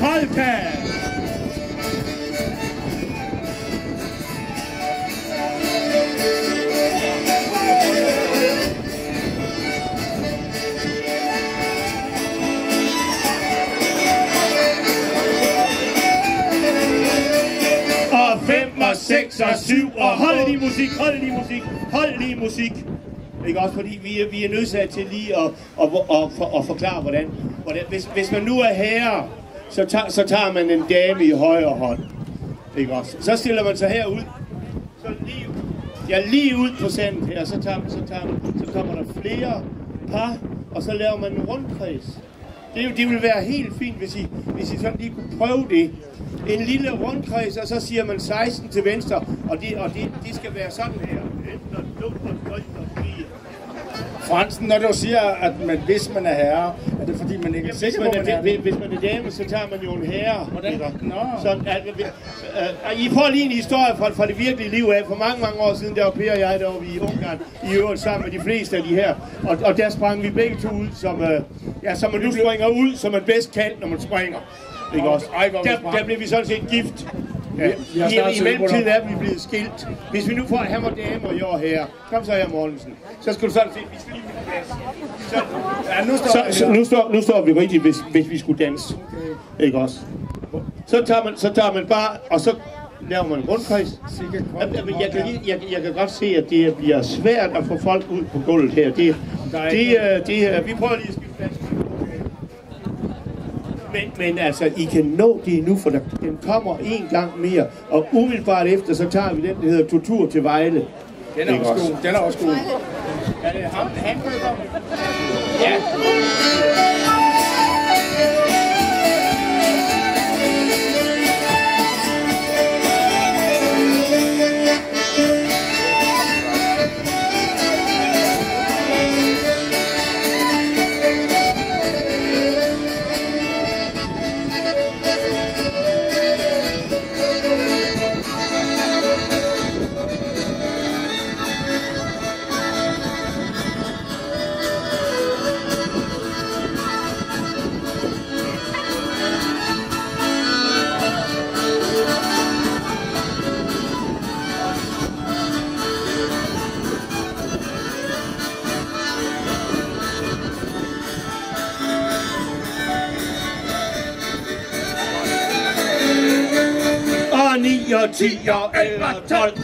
polka. Og 5 og 6 og 7 og hold lige musik, hold lige musik, hold lige musik. Ikke også, fordi vi er nødsaget til lige at forklare, hvordan hvis man nu er herre, så tager man en dame i højre hånd. Ikke også? Så stiller man sig herud, så lige ud på sandet her, så kommer der flere par, og så laver man en rundkreds. Det ville være helt fint, hvis I sådan lige kunne prøve det. En lille rundkreds, og så siger man 16 til venstre, og de skal være sådan her. Fransen, når du siger, at hvis man er herre, er det fordi, man ikke er sikker på, hvis man er dame, så tager man jo en herre. Hvordan? I får lige en historie fra det virkelige liv af. For mange år siden, der var Per og jeg deroppe i Ungarn, i øvrigt sammen med de fleste af de her. Og der sprang vi begge to ud, som man nu springer ud, som man bedst kan, når man springer. Ikke også? Der blev vi sådan set gift. Ja. I mellemtiden er vi blevet skilt. Hvis vi nu får ham og dame og jeg og herre, kom så her Mortensen. Så skal du sådan set, vi skal lige danse. Nu står vi rigtigt, hvis vi skulle danse. Okay. Ikke også? Så tager man bare, og så laver man en rundkreds. Jeg kan godt se, at det bliver svært at få folk ud på gulvet her. Vi prøver lige at skifte plads. Men altså, I kan nå det nu, for den kommer en gang mere. Og umiddelbart efter, så tager vi den, der hedder Tortur til Vejle. Den er også god. Er det ham, han køber? Ja. Og 9 og 10 og 11 og 12.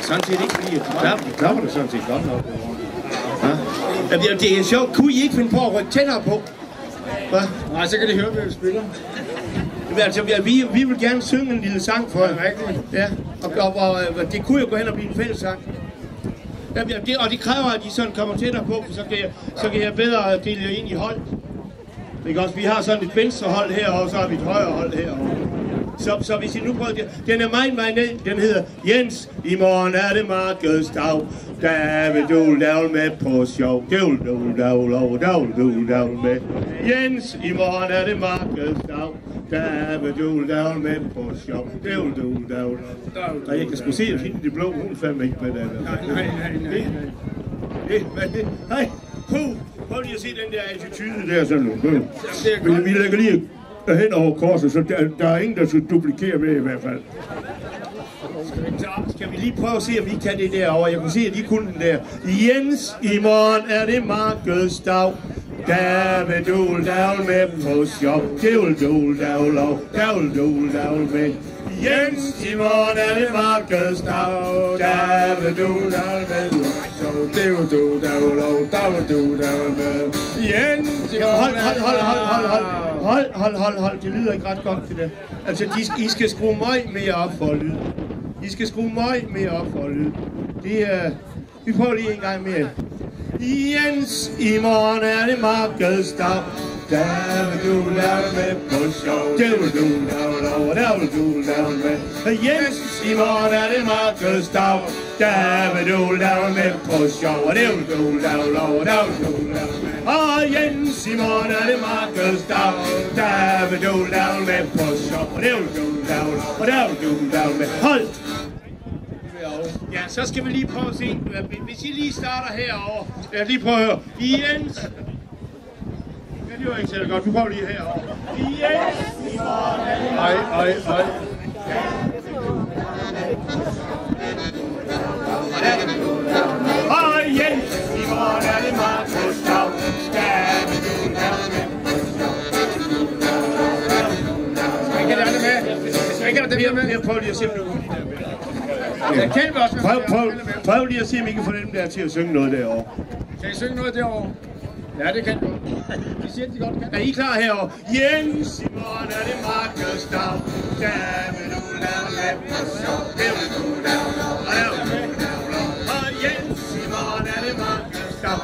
Sådan set ikke fordi, at de klapper det sådan set godt nok. Ja. Det er sjovt. Kunne I ikke finde på at rykke tættere på? Hva? Nej, så kan de høre, hvad vi spiller. Altså, vi vil gerne synge en lille sang for jer. Ja, og det kunne jo gå hen og blive en fælles sang. Og det kræver, at I sådan kommer tættere på, for så kan jeg bedre dele jer ind i hold. Ikke også? Vi har sådan et venstre hold her, og så har vi et højre hold herovre. Så hvis I nu prøver det, den er meget ned, den hedder Jens, i morgen er det markedsdag, der vil du lave med på sjov, der vil du lave med. Jens, i morgen er det markedsdag, der vil du lave med på sjov, der vil du lave. Og jeg kan sgu se, at hende det blå, hun fandme ikke med det. Nej, prøv lige at se den der attitude der sådan nu. Vi lægger lige hen over korset, så der er ingen, der skal duplikere med i hvert fald. Så skal vi lige prøve at se, om vi kan det derovre. Jeg kan se, at de kunne den der. Jens, i morgen er det markedsdag. Der vil du lave med på shop. Det vil du lave med. Jens, i morgen er det markedsdag. Der vil du, der vil du. Så det vil du, der vil du, der vil du, der vil du. Jens, i morgen hold. Det lyder ikke ret godt, det der. Altså, I skal skrue meget mere op for lyd. I skal skrue meget mere op for lyd. Det er... Vi prøver lige en gang mere. Jens, i morgen er det markedsdag. Der vil du lave med på sjov. Det vil du lave, der vil du lave med. Jens, i morgen er det markedsdag. Der vil du lave med på sjov. Og det vil du lave, der vil du lave med. Og Jens, i morgen er det markedsdag. Der vil du lave med på sjov. Og det vil du lave, og der vil du lave med. Hold! Ja, så skal vi lige prøve at se. Hvis I lige starter herovre. Lad os lige prøve at høre. Jens! Ja, det var ikke så godt. Vi prøver lige herovre. Jens! Ej. Og Jens! I morgen er det markedsdag. Skal vi du lave med på sjov? Skal ikke have det med? Skal ikke have det med? Jeg prøver lige at se, om du kunne de der med. Prøv lige at se, om I kan få dem der til at synge noget derovre. Kan I synge noget derovre? Ja, det kan du. De siger, de godt kan. Er I klar herovre? Jens, i morgen er det markedsdag. Der vil du lave med på sjov. Det vil du lave. Og Jens, i morgen er det markedsdag.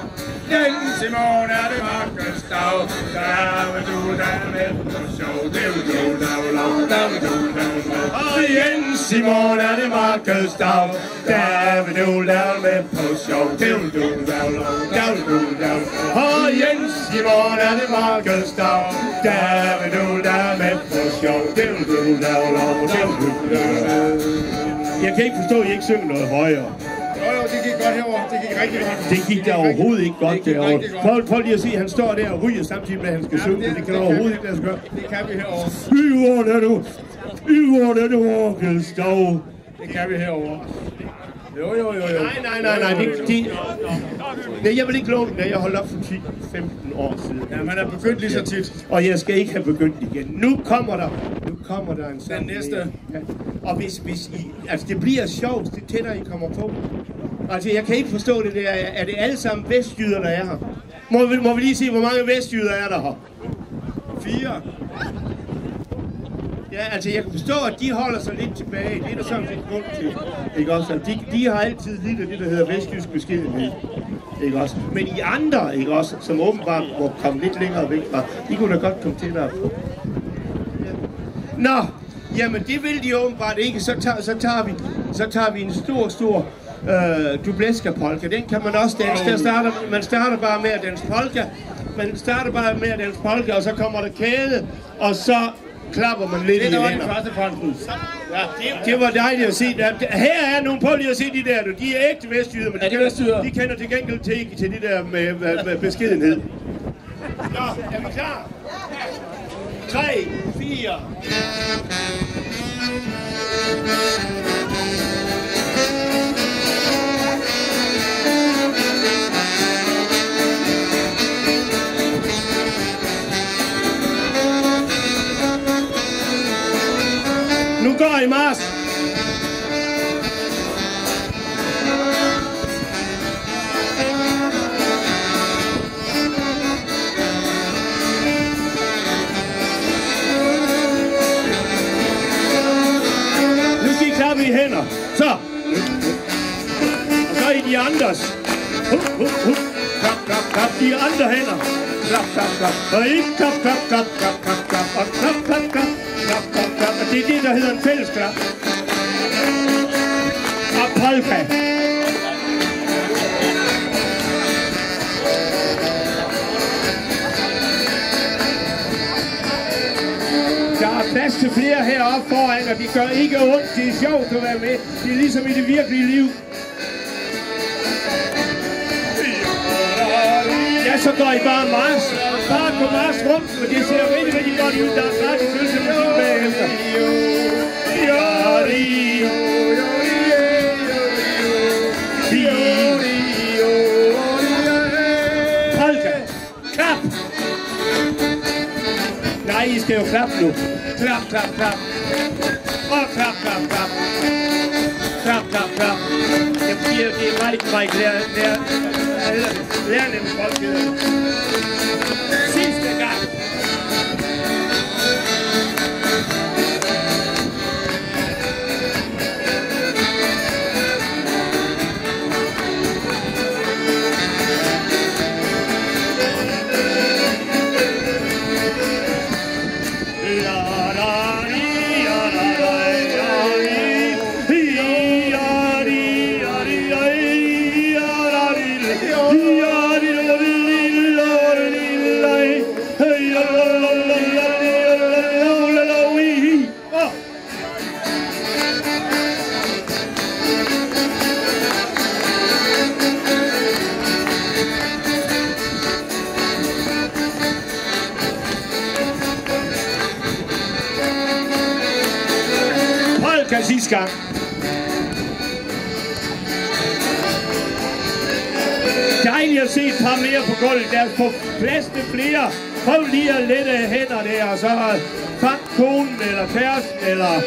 Jens, i morgen er det markedsdag. Der vil du lave med på sjov. Det vil du lave. Der vil du lave. Og Jens, i morgen er det markedsdag. Der vil du lave med på sjov. Det vil du lave. Der vil du lave. Og Jens, i morgen er det markedsdag. Der vil du lave med på sjov. Det vil du lave. Det vil du lave. Jeg kan ikke forstå, at I ikke synger noget højere. Jo, det gik godt herovre. Det gik rigtig godt. Det gik der overhovedet ikke godt derovre. Prøv lige at se, at han står der og ryger samtidig med, at han skal synge. Det kan overhovedet ikke lade sig gøre. Det kan vi herovre. I morgen er det markedsdag. Det kan vi herovre. Jo. Nej, jeg vil ikke love det, jeg holdt op for 10-15 år siden. Ja, man er begyndt lige så tit. Og jeg skal ikke have begyndt igen. Nu kommer der en sang. Den næste. Ja. Og hvis I, altså det bliver sjovt, det tættere I kommer på. Altså jeg kan ikke forstå det der, er det alle sammen vestjyder, der er her? Må vi lige se, hvor mange vestjyder er der her? 4. Ja, altså jeg kan forstå, at de holder sig lidt tilbage. Det er der sådan set grund til. Ikke også? De har altid lidt af det, der hedder vestjysk beskedenhed. Ikke også? Men I andre, ikke også, som åbenbart må komme lidt længere væk fra, de kunne da godt komme tættere på. Ja. Nå, jamen det vil de åbenbart ikke. Så tager vi en stor dubleska-polka. Den kan man også danse. Man starter bare med at danse polka. Og så kommer der kæde, og så klapper man lidt i hænder. Det var den første. Ja, det var dejligt at se. Her er nogle, prøv lige at se de der. De er ægte vestjyder, men de kender til gengæld til det der med beskedenhed. Nå, er vi klar? 3, 4. Nu går I march! Nu skal I klappe i hænder. Så! Og så i de andres. Klap, klap, klap. De andre hænder. Klap, klap, klap. Og I klap, klap, klap, klap, klap, klap. Og klap, klap, klap. Klap, klap, klap. Og det er det, der hedder en fællesklap. Og polka. Der er plads til flere heroppe foran, og det gør ikke ondt. Det er sjovt at være med. Det er ligesom i det virkelige liv. Ja, så går I bare march. Bare gå march rundt, og det ser rigtig, rigtig godt ud. Der er gratis ølsemusik bagefter. Polka. Klap. Nej, I skal jo klappe nu. Klap, klap, klap. Klap. Det er Mike. Lær dem folk. Sidste gang. Sidste gang. Dejligt at se et par mere på gulvet. Der er på plads til flere. Prøv lige at lette hænder der, og så fang konen eller kæresten eller...